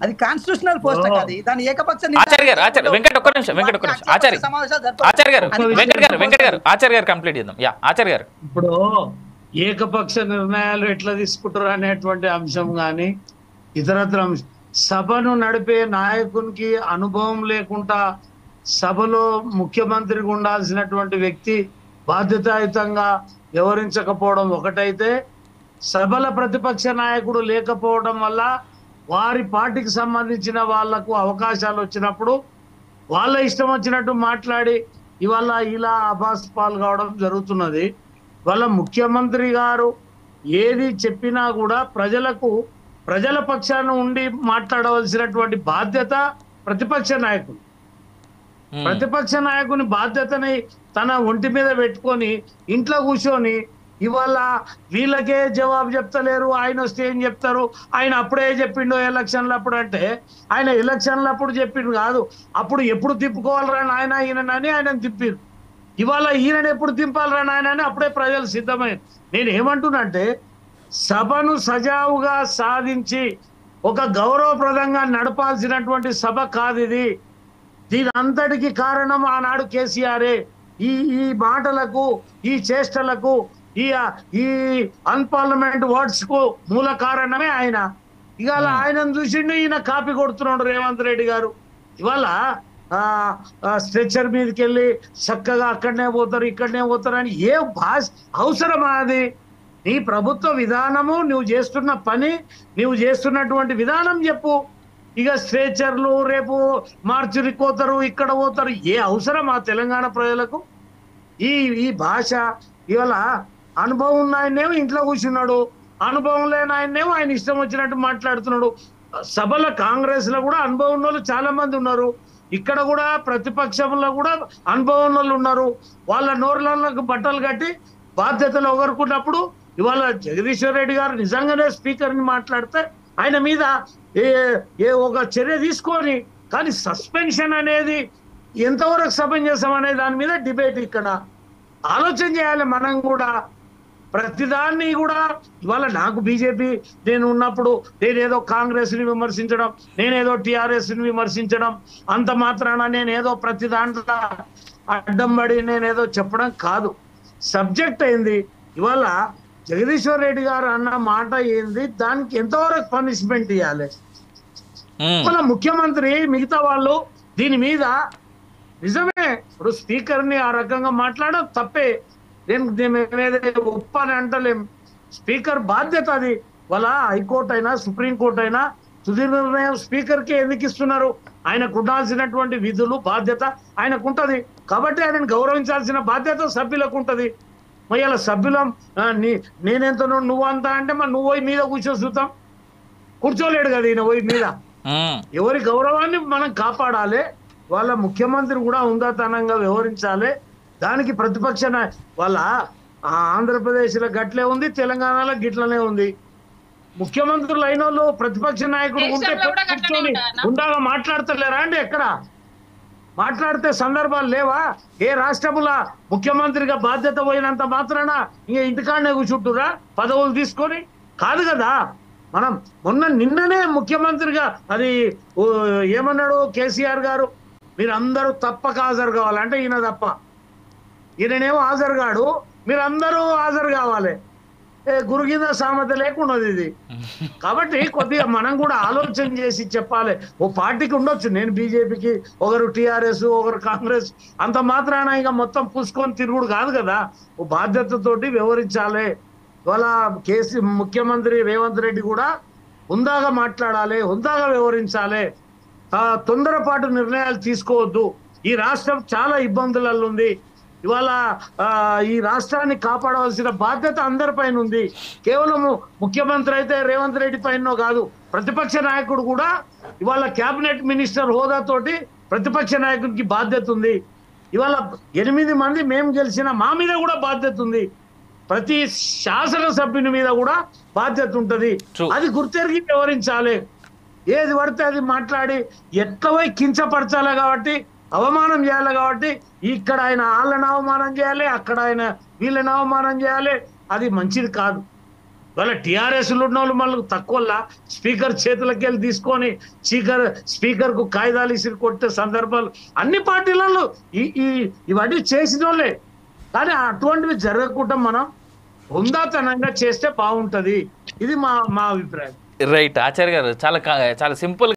అది constitutional post అది. దాని ఏకపక్ష ఆచార్య గారు వెంకట్ ఒక్క నిమిషం ఆచార్య గారు ఆచార్య గారు కంప్లీట్ చేద్దాం. ఆచార్య గారు, ఇప్పుడు ఏకపక్ష నిర్ణయాలు ఎట్లా తీసుకుంటారు అనేటువంటి అంశం కానీ ఇతరత్ర సభను నడిపే నాయకునికి అనుభవం లేకుండా సభలో ముఖ్యమంత్రికి ఉండాల్సినటువంటి వ్యక్తి బాధ్యతాయుతంగా వ్యవహరించకపోవడం ఒకటైతే, సభల ప్రతిపక్ష నాయకుడు లేకపోవడం వల్ల వారి పార్టీకి సంబంధించిన వాళ్లకు అవకాశాలు వచ్చినప్పుడు వాళ్ళ ఇష్టం వచ్చినట్టు మాట్లాడి ఇవాళ ఇలా అబాస్ పాలు కావడం జరుగుతున్నది. వాళ్ళ ముఖ్యమంత్రి గారు ఏది చెప్పినా కూడా ప్రజల పక్షాన ఉండి మాట్లాడవలసినటువంటి బాధ్యత ప్రతిపక్ష నాయకుడు. ప్రతిపక్ష నాయకుని బాధ్యతని తన ఒంటి మీద పెట్టుకొని ఇంట్లో కూర్చొని ఇవాళ వీళ్ళకే జవాబు చెప్తలేరు, ఆయన వస్తే ఏం చెప్తారు, ఆయన అప్పుడే చెప్పిండు ఎలక్షన్లప్పుడు అంటే, ఆయన ఎలక్షన్లప్పుడు చెప్పిండు కాదు, అప్పుడు ఎప్పుడు తిప్పుకోవాలరా నాయన ఈయనని ఆయన తిప్పిరు. ఇవాళ ఈయనని ఎప్పుడు తింపాలరా నాయన అని అప్పుడే ప్రజలు సిద్ధమైన. నేను ఏమంటున్నంటే, సభను సజావుగా సాధించి ఒక గౌరవప్రదంగా నడపాల్సినటువంటి సభ కాదు ఇది. దీని అంతటికి కారణం ఆనాడు కేసీఆరే. ఈ మాటలకు, ఈ చేష్టలకు, ఈ అన్పార్లమెంట్ వర్డ్స్ కు మూల కారణమే ఆయన. ఇవాళ ఆయనను చూసిండు ఈయన కాపీ కొడుతున్నాడు రేవంత్ రెడ్డి గారు. ఇవాళ స్ట్రెచ్చర్ మీదకి వెళ్ళి చక్కగా అక్కడనే పోతారు ఇక్కడనే పోతారు అని ఏ భాష అవసరమా అది? నీ ప్రభుత్వ విధానము, నువ్వు చేస్తున్న పని, నువ్వు చేస్తున్నటువంటి విధానం చెప్పు. ఇక స్ట్రెచ్చర్లు రేపు మార్చురికి పోతారు ఇక్కడ పోతారు, ఏ అవసరం ఆ తెలంగాణ ప్రజలకు? ఈ భాష ఇవాళ అనుభవం ఉన్న ఆయన్నేమో ఇంట్లో కూర్చున్నాడు, అనుభవం లేని ఆయన్నేమో ఆయన ఇష్టం వచ్చినట్టు మాట్లాడుతున్నాడు. సభల కాంగ్రెస్ లో కూడా అనుభవం ఉన్న వాళ్ళు చాలా మంది ఉన్నారు, ఇక్కడ కూడా ప్రతిపక్షంలో కూడా అనుభవం ఉన్న వాళ్ళు ఉన్నారు. వాళ్ళ నోర్లకు బట్టలు కట్టి బాధ్యతలు ఒగరుకున్నప్పుడు ఇవాళ జగదీశ్వర్ రెడ్డి గారు నిజంగానే స్పీకర్ ని మాట్లాడితే ఆయన మీద ఒక చర్య తీసుకొని, కానీ సస్పెన్షన్ అనేది ఎంతవరకు సమంజసం అనే దాని మీద డిబేట్ ఇక్కడ ఆలోచన చేయాలి. మనం కూడా ప్రతిదాన్ని కూడా ఇవాళ నాకు బీజేపీ నేను ఉన్నప్పుడు నేనేదో కాంగ్రెస్ ని విమర్శించడం, నేనేదో టిఆర్ఎస్ ని విమర్శించడం, అంత మాత్రాన నేనేదో ప్రతి దాంట్లో అడ్డం పడి నేనేదో చెప్పడం కాదు. సబ్జెక్ట్ అయింది. ఇవాళ జగదీశ్వర్ రెడ్డి గారు అన్న మాట ఏంది, దానికి ఎంతవరకు పనిష్మెంట్ ఇవ్వాలి? మన ముఖ్యమంత్రి మిగతా వాళ్ళు దీని మీద నిజమే ఇప్పుడు స్పీకర్ ని ఆ రకంగా మాట్లాడడం తప్పే. నేను ఉప్పు అని అంటలేం. స్పీకర్ బాధ్యత అది. వాళ్ళ హైకోర్టు అయినా సుప్రీంకోర్టు అయినా తుది నిర్ణయం స్పీకర్ కి ఎందుకు ఇస్తున్నారు? ఆయనకు ఉండాల్సినటువంటి విధులు బాధ్యత ఆయనకు ఉంటది కాబట్టి ఆయనను గౌరవించాల్సిన బాధ్యత సభ్యులకు ఉంటది. మరి ఇలా సభ్యులం నేనెంత నువ్వంతా అంటే మరి నువ్వు పోయి మీద చూద్దాం, కూర్చోలేడు కదా ఈయన పోయి మీద. ఎవరి గౌరవాన్ని మనం కాపాడాలి. వాళ్ళ ముఖ్యమంత్రి కూడా ఉందాతనంగా వ్యవహరించాలి. దానికి ప్రతిపక్ష వాళ్ళ ఆంధ్రప్రదేశ్ లో గట్లే ఉంది, తెలంగాణలో గిట్లనే ఉంది. ముఖ్యమంత్రులు అయిన వాళ్ళు ప్రతిపక్ష నాయకుడు ఉంటే కూర్చొని ఉండాగా మాట్లాడతలేరా అండి? ఎక్కడ మాట్లాడితే సందర్భాలు లేవా? ఏ రాష్ట్రముల ముఖ్యమంత్రిగా బాధ్యత పోయినంత మాత్రాన ఇంక ఇంటికాడనే కూర్చుంటురా పదవులు తీసుకొని? కాదు కదా. మనం నిన్ననే ముఖ్యమంత్రిగా అది ఏమన్నాడు కేసీఆర్ గారు, మీరందరూ తప్పక హాజరు కావాలంటే ఈయన తప్ప, ఈయననేమో హాజరు కాడు, మీరందరూ హాజరు కావాలి. గురు కింద సామెత లేకున్నది ఇది. కాబట్టి కొద్దిగా మనం కూడా ఆలోచన చేసి చెప్పాలి. ఓ పార్టీకి ఉండొచ్చు, నేను బీజేపీకి, ఒకరు టిఆర్ఎస్, ఒకరు కాంగ్రెస్, అంత మాత్రాన ఇక మొత్తం పూసుకొని తిరుగుడు కాదు కదా. ఓ బాధ్యతతోటి వ్యవహరించాలి. ఇవాళ ముఖ్యమంత్రి రేవంత్ రెడ్డి కూడా హుందాగా మాట్లాడాలి, హుందాగా వ్యవహరించాలి. తొందరపాటు నిర్ణయాలు తీసుకోవద్దు. ఈ రాష్ట్రం చాలా ఇబ్బందులలో ఉంది. ఇవాళ ఈ రాష్ట్రాన్ని కాపాడవలసిన బాధ్యత అందరిపైన ఉంది. కేవలము ముఖ్యమంత్రి అయితే రేవంత్ రెడ్డి పైన కాదు, ప్రతిపక్ష నాయకుడు కూడా ఇవాళ కేబినెట్ మినిస్టర్ హోదాతోటి ప్రతిపక్ష నాయకుడికి బాధ్యత ఉంది. ఇవాళ 8 మంది మేము గెలిచిన మా మీద కూడా బాధ్యత ఉంది. ప్రతి శాసనసభ్యుని మీద కూడా బాధ్యత ఉంటది. అది గుర్తెరిగి వ్యవహరించాలి. ఏది పడితే అది మాట్లాడి ఎట్లవై కించపరచాలి కాబట్టి, అవమానం చేయాలి కాబట్టి, ఇక్కడ ఆయన వాళ్ళని అవమానం చేయాలి, అక్కడ ఆయన వీళ్ళని అవమానం చేయాలి. అది మంచిది కాదు. వాళ్ళ టిఆర్ఎస్ ఉన్న వాళ్ళు మళ్ళీ తక్కువలా స్పీకర్ చేతులకి వెళ్ళి తీసుకొని స్పీకర్ కు కాయిదాలు ఇసిరి కొట్టే సందర్భాలు అన్ని పార్టీలలో ఇవన్నీ చేసిన వాళ్ళే. కానీ అటువంటివి జరగకుండా మనం హుందాతనంగా చేస్తే బాగుంటది. ఇది మా అభిప్రాయం. రైట్ ఆచార్య గారు, చాలా సింపుల్